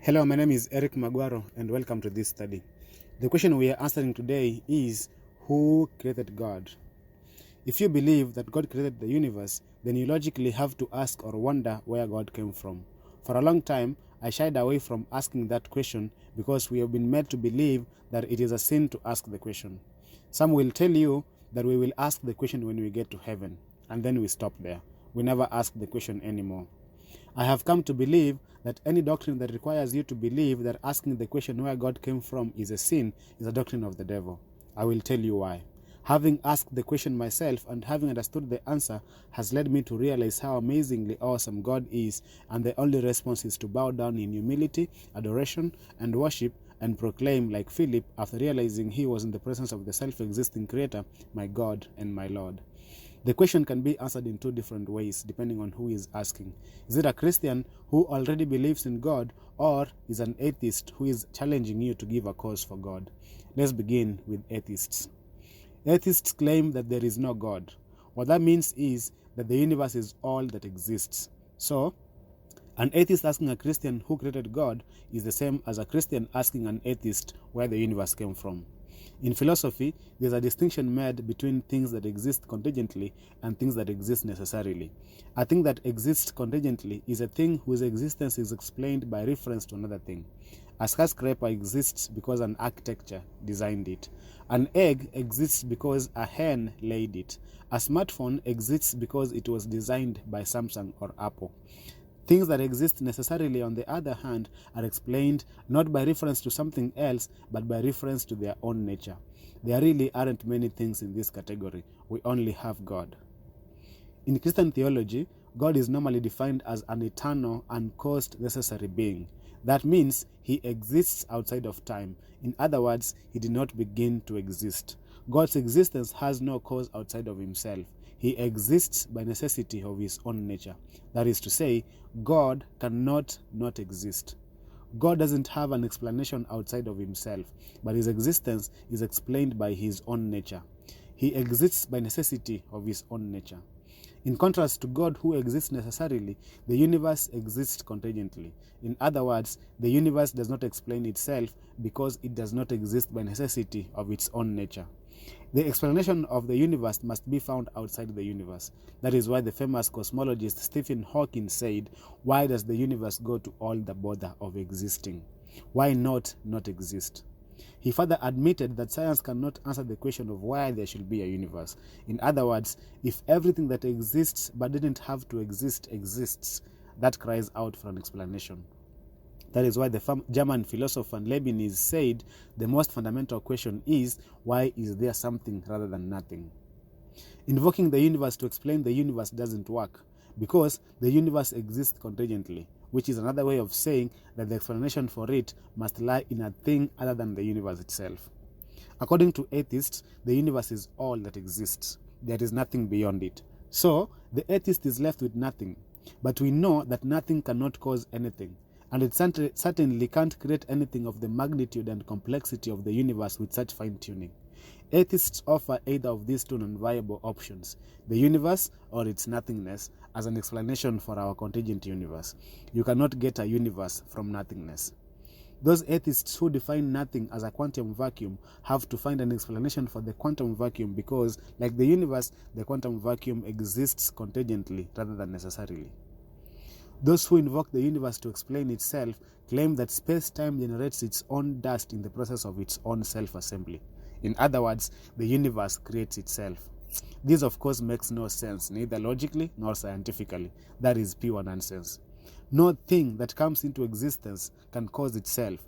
Hello, my name is Erick Magwaro and welcome to this study. The question we are answering today is, who created God? If you believe that God created the universe, then you logically have to ask or wonder where God came from. For a long time, I shied away from asking that question because we have been made to believe that it is a sin to ask the question. Some will tell you that we will ask the question when we get to heaven, and then we stop there. We never ask the question anymore. I have come to believe that any doctrine that requires you to believe that asking the question where God came from is a sin is a doctrine of the devil. I will tell you why. Having asked the question myself and having understood the answer has led me to realize how amazingly awesome God is, and the only response is to bow down in humility, adoration, and worship, and proclaim like Philip after realizing he was in the presence of the self-existing Creator, my God and my Lord. The question can be answered in two different ways depending on who is asking. Is it a Christian who already believes in God, or is an atheist who is challenging you to give a cause for God? Let's begin with atheists. Atheists claim that there is no God. What that means is that the universe is all that exists. So, an atheist asking a Christian who created God is the same as a Christian asking an atheist where the universe came from. In philosophy, there's a distinction made between things that exist contingently and things that exist necessarily. A thing that exists contingently is a thing whose existence is explained by reference to another thing. A skyscraper exists because an architect designed it. An egg exists because a hen laid it. A smartphone exists because it was designed by Samsung or Apple. Things that exist necessarily, on the other hand, are explained not by reference to something else, but by reference to their own nature. There really aren't many things in this category. We only have God. In Christian theology, God is normally defined as an eternal, uncaused, necessary being. That means he exists outside of time. In other words, he did not begin to exist. God's existence has no cause outside of himself. He exists by necessity of his own nature. That is to say, God cannot not exist. God doesn't have an explanation outside of himself, but his existence is explained by his own nature. He exists by necessity of his own nature. In contrast to God, who exists necessarily, the universe exists contingently. In other words, the universe does not explain itself because it does not exist by necessity of its own nature. The explanation of the universe must be found outside the universe. That is why the famous cosmologist Stephen Hawking said, "Why does the universe go to all the bother of existing? Why not exist?" He further admitted that science cannot answer the question of why there should be a universe. In other words, if everything that exists but didn't have to exist exists, that cries out for an explanation. That is why the German philosopher Leibniz said the most fundamental question is, why is there something rather than nothing? Invoking the universe to explain the universe doesn't work, because the universe exists contingently, which is another way of saying that the explanation for it must lie in a thing other than the universe itself. According to atheists, the universe is all that exists. There is nothing beyond it. So, the atheist is left with nothing. But we know that nothing cannot cause anything, and it certainly can't create anything of the magnitude and complexity of the universe with such fine-tuning. Atheists offer either of these two non-viable options, the universe or its nothingness, as an explanation for our contingent universe. You cannot get a universe from nothingness. Those atheists who define nothing as a quantum vacuum have to find an explanation for the quantum vacuum because, like the universe, the quantum vacuum exists contingently rather than necessarily. Those who invoke the universe to explain itself claim that space-time generates its own dust in the process of its own self-assembly. In other words, the universe creates itself. This, of course, makes no sense, neither logically nor scientifically. That is pure nonsense. No thing that comes into existence can cause itself.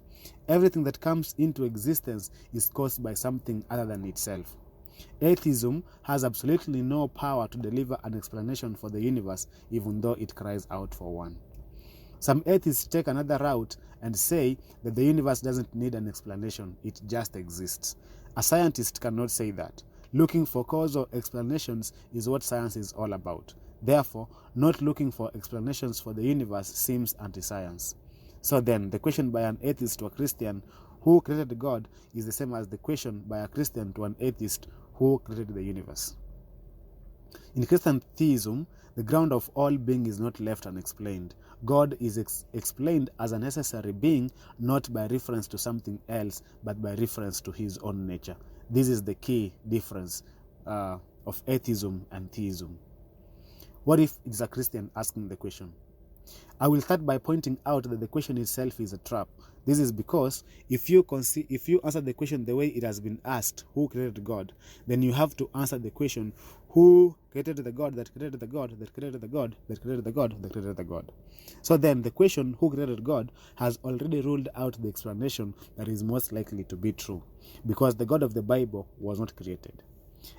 Everything that comes into existence is caused by something other than itself. Atheism has absolutely no power to deliver an explanation for the universe, even though it cries out for one. Some atheists take another route and say that the universe doesn't need an explanation, it just exists. A scientist cannot say that. Looking for causal explanations is what science is all about. Therefore, not looking for explanations for the universe seems anti-science. So then, the question by an atheist to a Christian who created God is the same as the question by a Christian to an atheist who created the universe. In Christian theism, The ground of all being is not left unexplained. God is explained as a necessary being, not by reference to something else, but by reference to his own nature. This is the key difference of atheism and theism. What if it's a Christian asking the question? I will start by pointing out that the question itself is a trap. This is because if you answer the question the way it has been asked, who created God, then you have to answer the question, who created the God that created the God that created the God that created the God that created the God. So then the question, who created God, has already ruled out the explanation that is most likely to be true, because the God of the Bible was not created.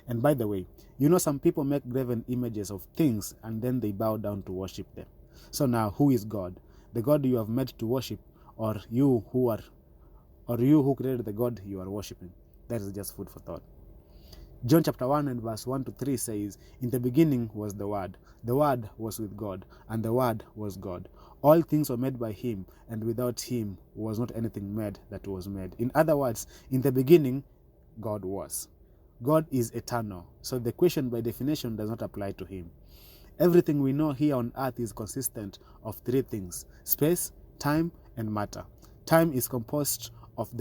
And by the way, you know, some people make graven images of things and then they bow down to worship them. So now, who is God? The God you have made to worship, or you who created the God you are worshiping? That is just food for thought. John chapter 1 and verse 1 to 3 says, in the beginning was the Word was with God, and the Word was God. All things were made by him, and without him was not anything made that was made. In other words, in the beginning, God was. God is eternal, so the question by definition does not apply to him. Everything we know here on earth is consistent of three things: space, time, and matter. Time is composed of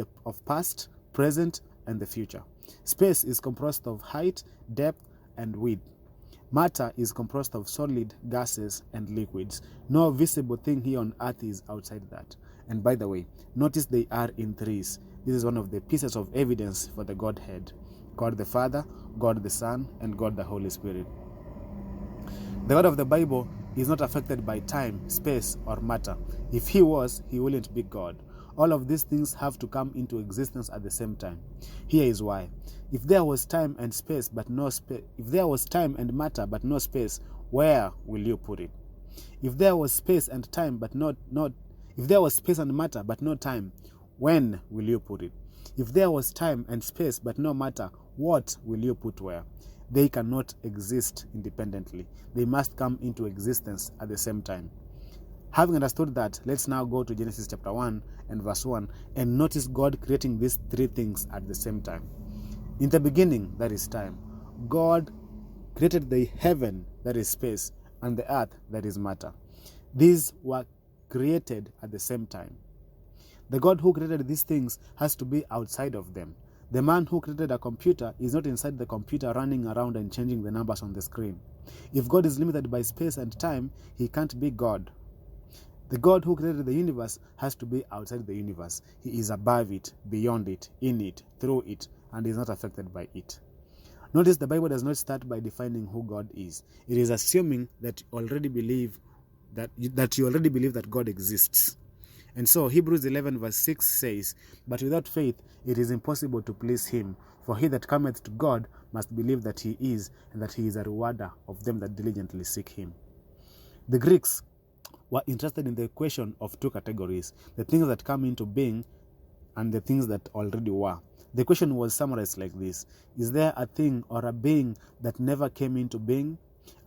past, present, and the future. Space is composed of height, depth, and width. Matter is composed of solid, gases, and liquids. No visible thing here on earth is outside that. And by the way, notice they are in threes. This is one of the pieces of evidence for the Godhead: God the Father, God the Son, and God the Holy Spirit. The God of the Bible is not affected by time, space, or matter. If he was, he wouldn't be God. All of these things have to come into existence at the same time. Here is why. If there was time and space but no space, if there was time and matter but no space, where will you put it? If there was space and time but if there was space and matter but no time, when will you put it? If there was time and space but no matter, what will you put where? They cannot exist independently. They must come into existence at the same time. Having understood that, let's now go to Genesis chapter 1 and verse 1 and notice God creating these three things at the same time. In the beginning, that is time, God created the heaven, that is space, and the earth, that is matter. These were created at the same time. The God who created these things has to be outside of them. The man who created a computer is not inside the computer running around and changing the numbers on the screen. If God is limited by space and time, he can't be God. The God who created the universe has to be outside the universe. He is above it, beyond it, in it, through it, and is not affected by it. Notice the Bible does not start by defining who God is. It is assuming that you already believe that God exists. And so Hebrews 11 verse 6 says, but without faith it is impossible to please him. For he that cometh to God must believe that he is, and that he is a rewarder of them that diligently seek him. The Greeks were interested in the question of two categories: the things that come into being and the things that already were. The question was summarized like this: is there a thing or a being that never came into being?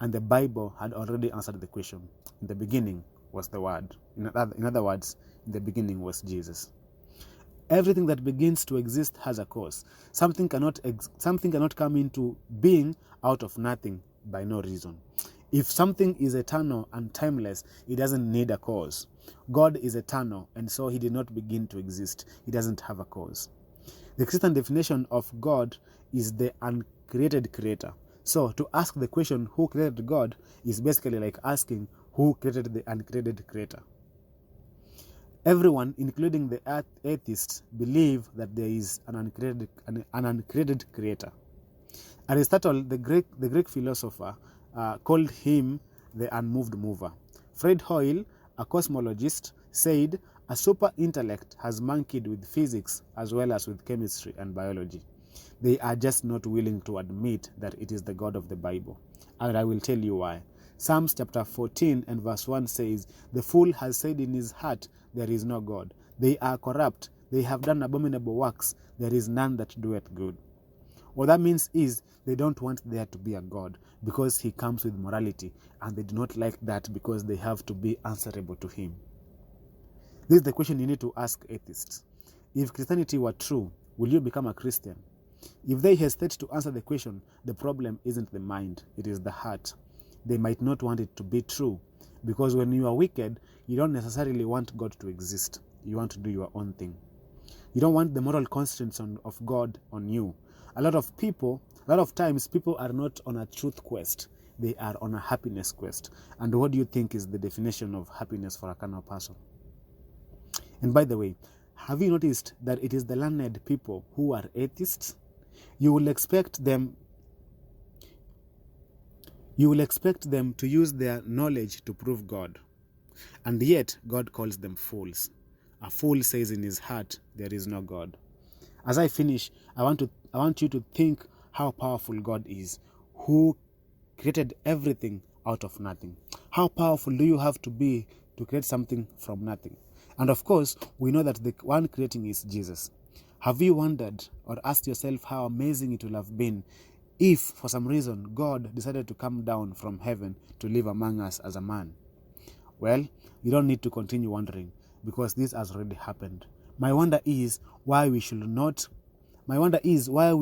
And the Bible had already answered the question. In the beginning was the Word. In other words, in the beginning was Jesus. Everything that begins to exist has a cause. Something cannot come into being out of nothing by no reason. If something is eternal and timeless, it doesn't need a cause. God is eternal, and so he did not begin to exist. He doesn't have a cause. The Christian definition of God is the uncreated creator. So to ask the question, who created God, is basically like asking, who created the uncreated creator? Everyone, including the atheists, believe that there is an uncreated creator. Aristotle, the Greek philosopher, called him the unmoved mover. Fred Hoyle, a cosmologist, said a super intellect has monkeyed with physics as well as with chemistry and biology. They are just not willing to admit that it is the God of the Bible. And I will tell you why. Psalms chapter 14 and verse 1 says, the fool has said in his heart, there is no God. They are corrupt. They have done abominable works. There is none that doeth good. What that means is they don't want there to be a God because he comes with morality, and they do not like that because they have to be answerable to him. This is the question you need to ask atheists. If Christianity were true, will you become a Christian? If they hesitate to answer the question, the problem isn't the mind, it is the heart. they might not want it to be true. Because when you are wicked, you don't necessarily want God to exist. You want to do your own thing. You don't want the moral constraints of God on you. A lot of times, people are not on a truth quest. They are on a happiness quest. And what do you think is the definition of happiness for a carnal person? And by the way, have you noticed that it is the learned people who are atheists? You will expect them to use their knowledge to prove God. And yet, God calls them fools. A fool says in his heart, there is no God. As I finish, I want you to think how powerful God is, who created everything out of nothing. How powerful do you have to be to create something from nothing? And of course, we know that the one creating is Jesus. Have you wondered or asked yourself how amazing it would have been if, for some reason, God decided to come down from heaven to live among us as a man? Well, you don't need to continue wondering, because this has already happened. My wonder is why we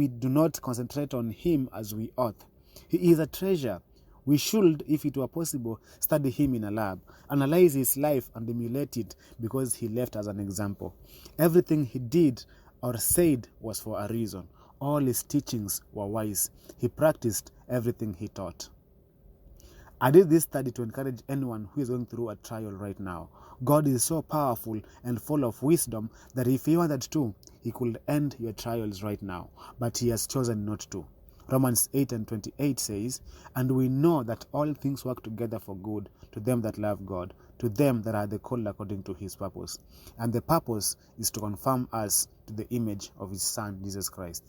do not concentrate on him as we ought. He is a treasure. We should, if it were possible, study him in a lab, analyze his life and emulate it, because he left as an example. Everything he did or said was for a reason. All his teachings were wise. He practiced everything he taught. I did this study to encourage anyone who is going through a trial right now. God is so powerful and full of wisdom that if he wanted to, he could end your trials right now. But he has chosen not to. Romans 8:28 says, "And we know that all things work together for good to them that love God, to them that are the called according to his purpose." And the purpose is to conform us to the image of his Son, Jesus Christ.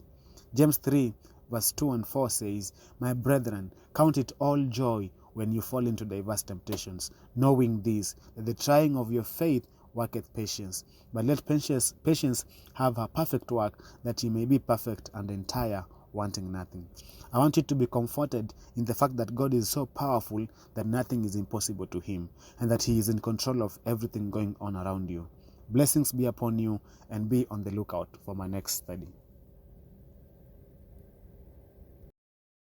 James 3:2-4 says, "My brethren, count it all joy when you fall into diverse temptations, knowing this, that the trying of your faith worketh patience. But let patience have her perfect work, that ye may be perfect and entire, wanting nothing." I want you to be comforted in the fact that God is so powerful that nothing is impossible to him, and that he is in control of everything going on around you. Blessings be upon you, and be on the lookout for my next study.